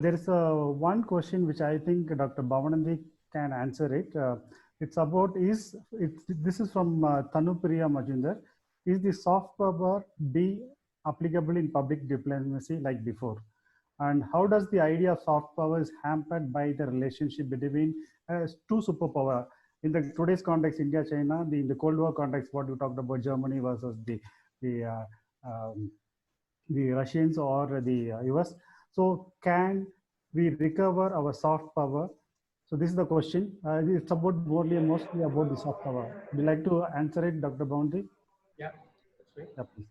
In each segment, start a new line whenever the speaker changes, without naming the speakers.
There is one question which I think Dr. Pavananthi can answer it. It's about this is from Tanupriya Majumdar. Is the soft power be applicable in public diplomacy like before? And how does the idea of soft power is hampered by the relationship between two superpower? In the today's context, India, China, in the Cold War context, what you talked about, Germany versus the the Russians or the US. So can we recover our soft power? So this is the question. It's about mostly about the soft power. Would you like to answer it, Dr. Boundary?
Yeah, that's right.
Yeah, please.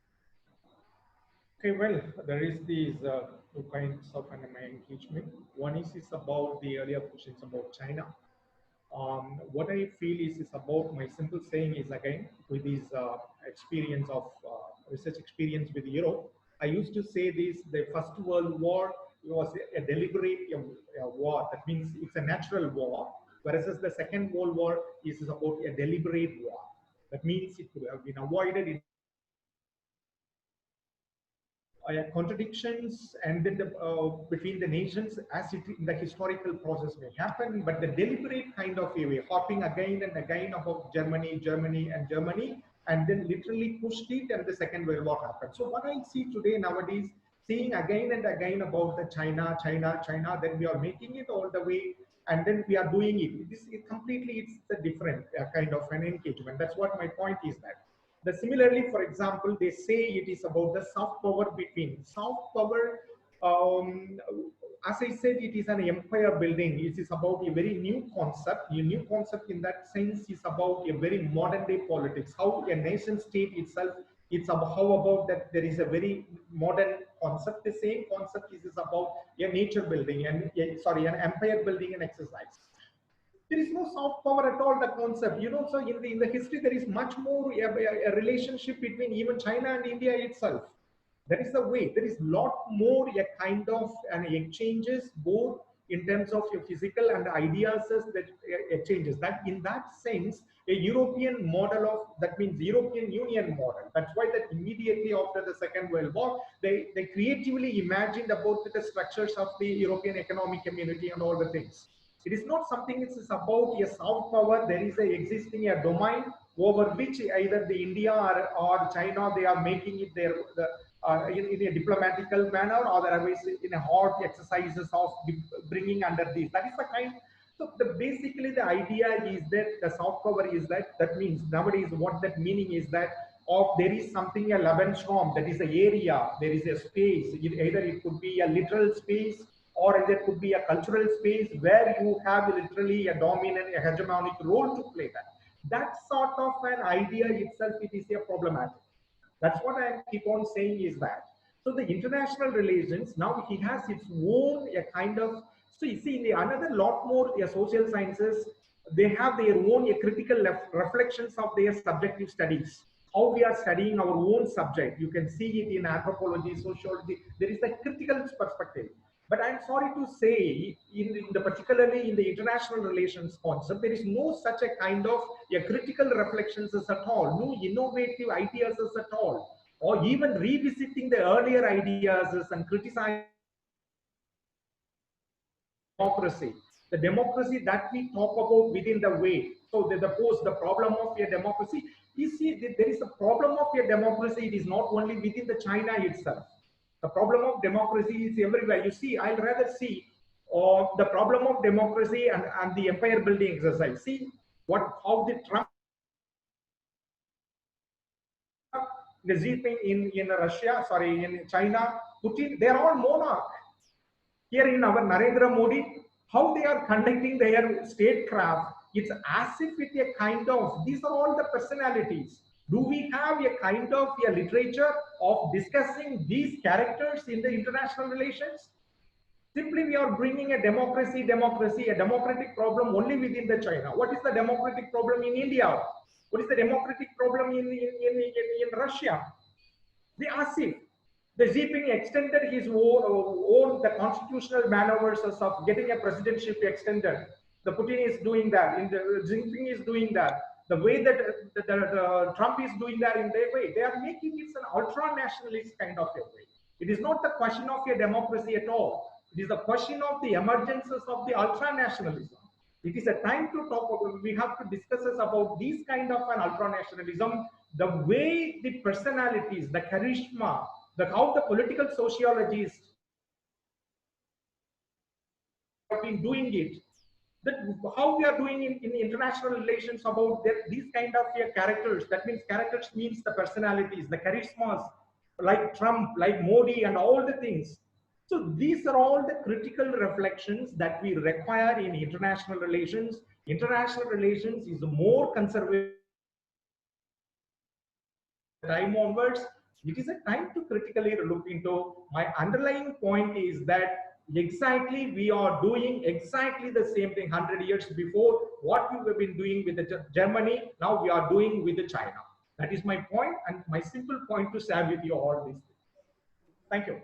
Okay, well, there is these two kinds of my engagement. One is about the earlier questions about China. What I feel is about my simple saying is again with this experience of research experience with Europe. I used to say this: the First World War was a deliberate war. That means it's a natural war, whereas the Second World War is about a deliberate war. That means it could have been avoided. Contradictions and then between the nations as it in the historical process may happen, but the deliberate kind of a way, hopping again and again about Germany, Germany, and Germany, and then literally pushed it, and the Second World War happened. So what I see today nowadays, seeing again and again about the China, China, China, then we are making it all the way, and then we are doing it. This is completely, it's a different kind of an engagement. That's what my point is that. Similarly, for example, they say it is about the soft power between soft power. As I said, it is an empire building. It is about a very new concept. A new concept in that sense is about a very modern day politics. How a nation state itself. It's about how about that there is a very modern concept. The same concept is about a nature building and an empire building and exercise. There is no soft power at all, the concept, so in the history there is much more a relationship between even China and India itself. That is the way. There is lot more a kind of an exchanges both in terms of your physical and ideas that exchanges. That in that sense a European model of, that means European Union model. That's why that immediately after the Second World War they creatively imagined about the structures of the European Economic Community and all the things. It is not something, it is about a soft power. There is a existing a domain over which either the India or China, they are making it their in a diplomatical manner, or otherwise in a hard exercises of bringing under this. That is the kind. So basically the idea is that the soft power is that means nowadays what that meaning is that of there is something a Lebensraum, that is an area, there is a space, either it could be a literal space or there could be a cultural space where you have literally a dominant, a hegemonic role to play that. That sort of an idea itself, it is a problematic. That's what I keep on saying is that. So the international relations, now he has its own a kind of, so you see in the another lot more social sciences, they have their own critical reflections of their subjective studies. How we are studying our own subject. You can see it in anthropology, sociology. There is a critical perspective. But I'm sorry to say, particularly in the international relations concept, there is no such a kind of a critical reflections at all, no innovative ideas at all, or even revisiting the earlier ideas and criticizing democracy. The democracy that we talk about within the way. So the problem of a democracy, you see, there is a problem of a democracy. It is not only within the China itself. The problem of democracy is everywhere. You see, I'd rather see the problem of democracy and the empire building exercise. See how the Trump, the Xi Jinping in Russia, sorry, in China, Putin, they are all monarch. Here in our Narendra Modi, how they are conducting their statecraft, it's as if it's a kind of, these are all the personalities. Do we have a kind of a literature of discussing these characters in the international relations? Simply we are bringing a democracy, a democratic problem only within the China. What is the democratic problem in India? What is the democratic problem in Russia? The ASIF, the Xi Jinping extended his own the constitutional maneuvers of getting a presidency extended. The Putin is doing that. Xi Jinping is doing that. The way that the Trump is doing that in their way, they are making it an ultra-nationalist kind of a way. It is not the question of a democracy at all. It is the question of the emergences of the ultranationalism. It is a time to talk about, we have to discuss about these kind of an ultranationalism, the way the personalities, the charisma, how the political sociologists have been doing it, that how we are doing in international relations about these kind of characters. That means characters means the personalities, the charismas, like Trump, like Modi, and all the things. So these are all the critical reflections that we require in international relations. International relations is more conservative time onwards. It is a time to critically look into. My underlying point is that exactly we are doing exactly the same thing 100 years before. What we have been doing with the Germany, now we are doing with the China. That is my point, and my simple point to share with you all this. Thank you.